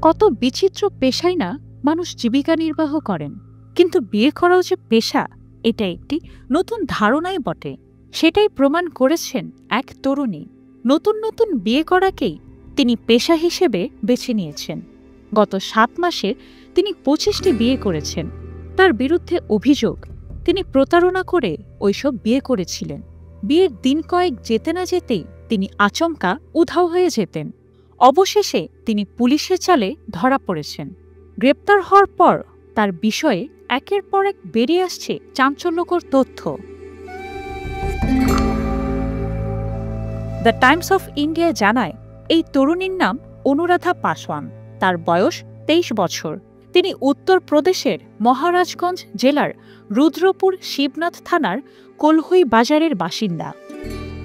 কত বিচিত্র পেশায় না মানুষ জীবিকা নির্বাহ করেন, কিন্তু বিয়ে করাও যে পেশা এটা একটি নতুন ধারণাই বটে। সেটাই প্রমাণ করেছেন এক তরুণী। নতুন নতুন বিয়ে করাকেই তিনি পেশা হিসেবে বেছে নিয়েছেন। গত 7 মাসে তিনি 25টি বিয়ে করেছেন। তার বিরুদ্ধে অভিযোগ তিনি প্রতারণা করে ওইসব বিয়ে করেছিলেন। বিয়ের দিন কয়েক যেতে না যেতেই তিনি আচমকা উধাও হয়ে যেতেন। অবশেষে তিনি পুলিশের জালে ধরা পড়েছেন। গ্রেপ্তার হওয়ার পর তার বিষয়ে একের পর এক বেরিয়ে আসছে চাঞ্চল্যকর তথ্য। দ্য টাইমস অফ ইন্ডিয়া জানায়, এই তরুণীর নাম অনুরাধা পাসওয়ান। তার বয়স 23 বছর। তিনি উত্তরপ্রদেশের মহারাজগঞ্জ জেলার রুদ্রপুর শিবনাথ থানার কলহুই বাজারের বাসিন্দা।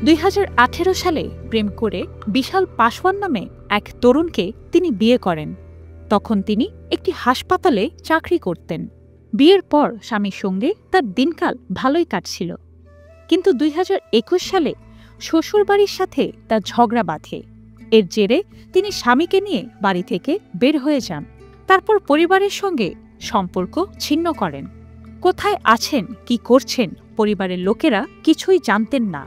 2018 সালে প্রেম করে বিশাল পাসওয়ান নামে এক তরুণকে তিনি বিয়ে করেন। তখন তিনি একটি হাসপাতালে চাকরি করতেন। বিয়ের পর স্বামীর সঙ্গে তার দিনকাল ভালোই কাটছিল, কিন্তু 2021 সালে শ্বশুরবাড়ির সাথে তার ঝগড়া বাঁধে। এর জেরে তিনি স্বামীকে নিয়ে বাড়ি থেকে বের হয়ে যান। তারপর পরিবারের সঙ্গে সম্পর্ক ছিন্ন করেন। কোথায় আছেন, কি করছেন, পরিবারের লোকেরা কিছুই জানতেন না।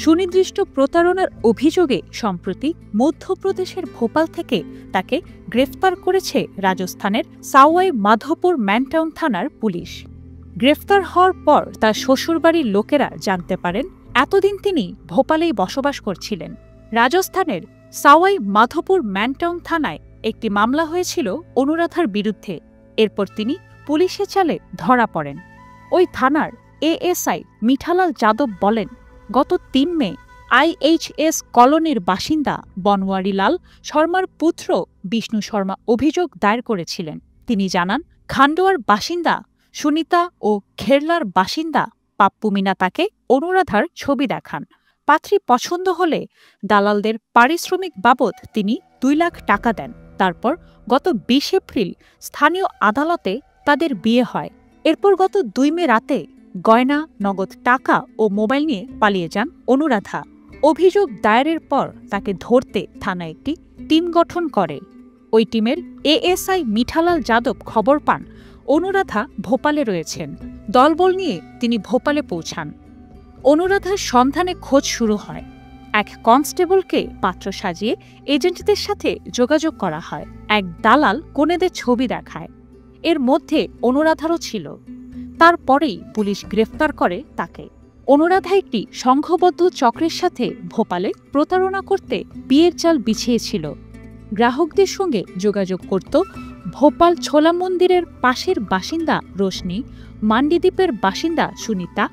সুনির্দিষ্ট প্রতারণার অভিযোগে সম্প্রতি মধ্যপ্রদেশের ভোপাল থেকে তাকে গ্রেফতার করেছে রাজস্থানের সাওয়াই মাধোপুর ম্যানটাউন থানার পুলিশ। গ্রেফতার হওয়ার পর তার শ্বশুরবাড়ির লোকেরা জানতে পারেন এতদিন তিনি ভোপালেই বসবাস করছিলেন। রাজস্থানের সাওয়াই মাধোপুর ম্যানটাউন থানায় একটি মামলা হয়েছিল অনুরাধার বিরুদ্ধে। এরপর তিনি পুলিশের জালে ধরা পড়েন। ওই থানার এএসআই মিঠালাল যাদব বলেন, গত 3 মে IHS কলোনির বাসিন্দা বনওয়ারিলাল শর্মার পুত্র বিষ্ণু শর্মা অভিযোগ দায়ের করেছিলেন। তিনি জানান, খান্ডোয়ার বাসিন্দা সুনিতা ও খেরলার বাসিন্দা পাপ্পু মিনা তাকে অনুরাধার ছবি দেখান। পাত্রী পছন্দ হলে দালালদের পারিশ্রমিক বাবদ তিনি 2 লাখ টাকা দেন। তারপর গত 20 এপ্রিল স্থানীয় আদালতে তাদের বিয়ে হয়। এরপর গত 2 মে রাতে গয়না, নগদ টাকা ও মোবাইল নিয়ে পালিয়ে যান অনুরাধা। অভিযোগ দায়েরের পর তাকে ধরতে থানা একটি টিম গঠন করে। ওই টিমের এএসআই মিঠালাল যাদব খবর পান অনুরাধা ভোপালে রয়েছেন। দলবল নিয়ে তিনি ভোপালে পৌঁছান। অনুরাধার সন্ধানে খোঁজ শুরু হয়। এক কনস্টেবলকে পাত্র সাজিয়ে এজেন্টদের সাথে যোগাযোগ করা হয়। এক দালাল কনেদের ছবি দেখায়। এর মধ্যে অনুরাধারও ছিল। তারপরেই পুলিশ গ্রেফতার করে তাকে। অনুরাধা একটি সংঘবদ্ধ চক্রের সাথে ভোপালে প্রতারণা করতে বিয়ের জাল বিছিয়েছিল। গ্রাহকদের সঙ্গে যোগাযোগ করত ভোপাল ছোলা মন্দিরের পাশের বাসিন্দা রোশনি, মান্ডিদ্বীপের বাসিন্দা সুনিতা,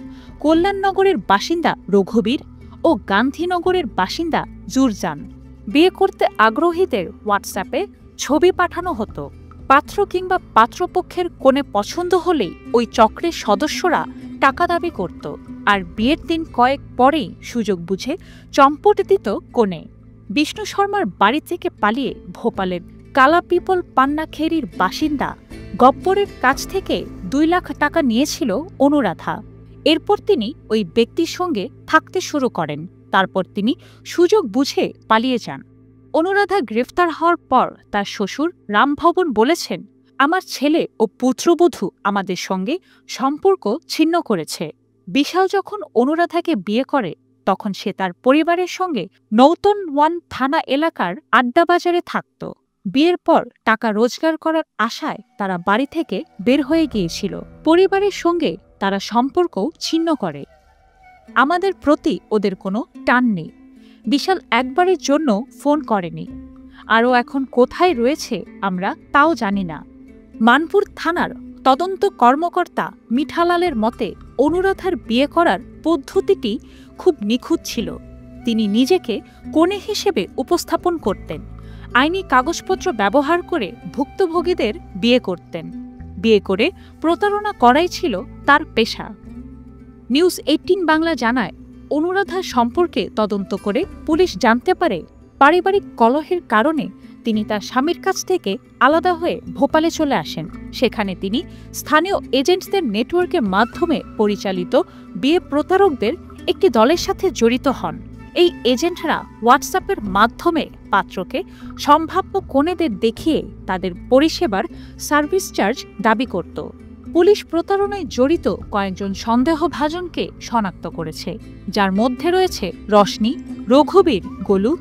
কল্যাণনগরের বাসিন্দা রঘুবীর ও গান্ধীনগরের বাসিন্দা জুরজান। বিয়ে করতে আগ্রহীদের হোয়াটসঅ্যাপে ছবি পাঠানো হতো। পাত্র কিংবা পাত্রপক্ষের কোণে পছন্দ হলেই ওই চক্রের সদস্যরা টাকা দাবি করত, আর বিয়ের দিন কয়েক পরেই সুযোগ বুঝে চম্পট দিত কোণে। বিষ্ণু শর্মার বাড়ি থেকে পালিয়ে ভোপালের কালাপিপল পান্নাখেরির বাসিন্দা গব্বরের কাছ থেকে 2 লাখ টাকা নিয়েছিল অনুরাধা। এরপর তিনি ওই ব্যক্তির সঙ্গে থাকতে শুরু করেন। তারপর তিনি সুযোগ বুঝে পালিয়ে যান। অনুরাধা গ্রেফতার হওয়ার পর তার শ্বশুর রামভবন বলেছেন, আমার ছেলে ও পুত্রবধূ আমাদের সঙ্গে সম্পর্ক ছিন্ন করেছে। বিশাল যখন অনুরাধাকে বিয়ে করে তখন সে তার পরিবারের সঙ্গে নৌতন 1 থানা এলাকার আড্ডাবাজারে থাকত। বিয়ের পর টাকা রোজগার করার আশায় তারা বাড়ি থেকে বের হয়ে গিয়েছিল। পরিবারের সঙ্গে তারা সম্পর্কও ছিন্ন করে। আমাদের প্রতি ওদের কোনো টান নেই। বিশাল একবারের জন্য ফোন করেনি। আরও এখন কোথায় রয়েছে আমরা তাও জানি না। মানপুর থানার তদন্ত কর্মকর্তা মিঠালালের মতে অনুরাধার বিয়ে করার পদ্ধতিটি খুব নিখুঁত ছিল। তিনি নিজেকে কনে হিসেবে উপস্থাপন করতেন। আইনি কাগজপত্র ব্যবহার করে ভুক্তভোগীদের বিয়ে করতেন। বিয়ে করে প্রতারণা করাই ছিল তার পেশা। নিউজ 18 বাংলা জানায়, অনুরাধার সম্পর্কে তদন্ত করে পুলিশ জানতে পারে পারিবারিক কলহের কারণে তিনি তার স্বামীর কাছ থেকে আলাদা হয়ে ভোপালে চলে আসেন। সেখানে তিনি স্থানীয় এজেন্টদের নেটওয়ার্কের মাধ্যমে পরিচালিত বিয়ে প্রতারকদের একটি দলের সাথে জড়িত হন। এই এজেন্টরা হোয়াটসঅ্যাপের মাধ্যমে পাত্রকে সম্ভাব্য কনেদের দেখিয়ে তাদের পরিষেবার সার্ভিস চার্জ দাবি করত। পুলিশ প্রতারণায় জড়িত কয়েকজন সন্দেহভাজনকে শনাক্ত করেছে, যার মধ্যে রয়েছে রশনি, রঘুবীর, গোলু,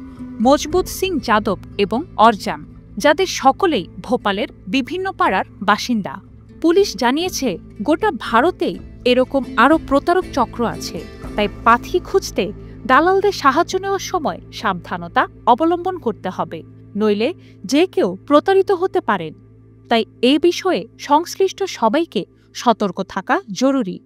মজবুত সিং যাদব এবং অরজান, যাদের সকলেই ভোপালের বিভিন্ন পাড়ার বাসিন্দা। পুলিশ জানিয়েছে গোটা ভারতেই এরকম আরও প্রতারক চক্র আছে, তাই পাথি খুঁজতে দালালদের সাহায্য নেওয়ার সময় সাবধানতা অবলম্বন করতে হবে, নইলে যে কেউ প্রতারিত হতে পারেন। তাই এ বিষয়ে সংশ্লিষ্ট সবাইকে সতর্ক থাকা জরুরি।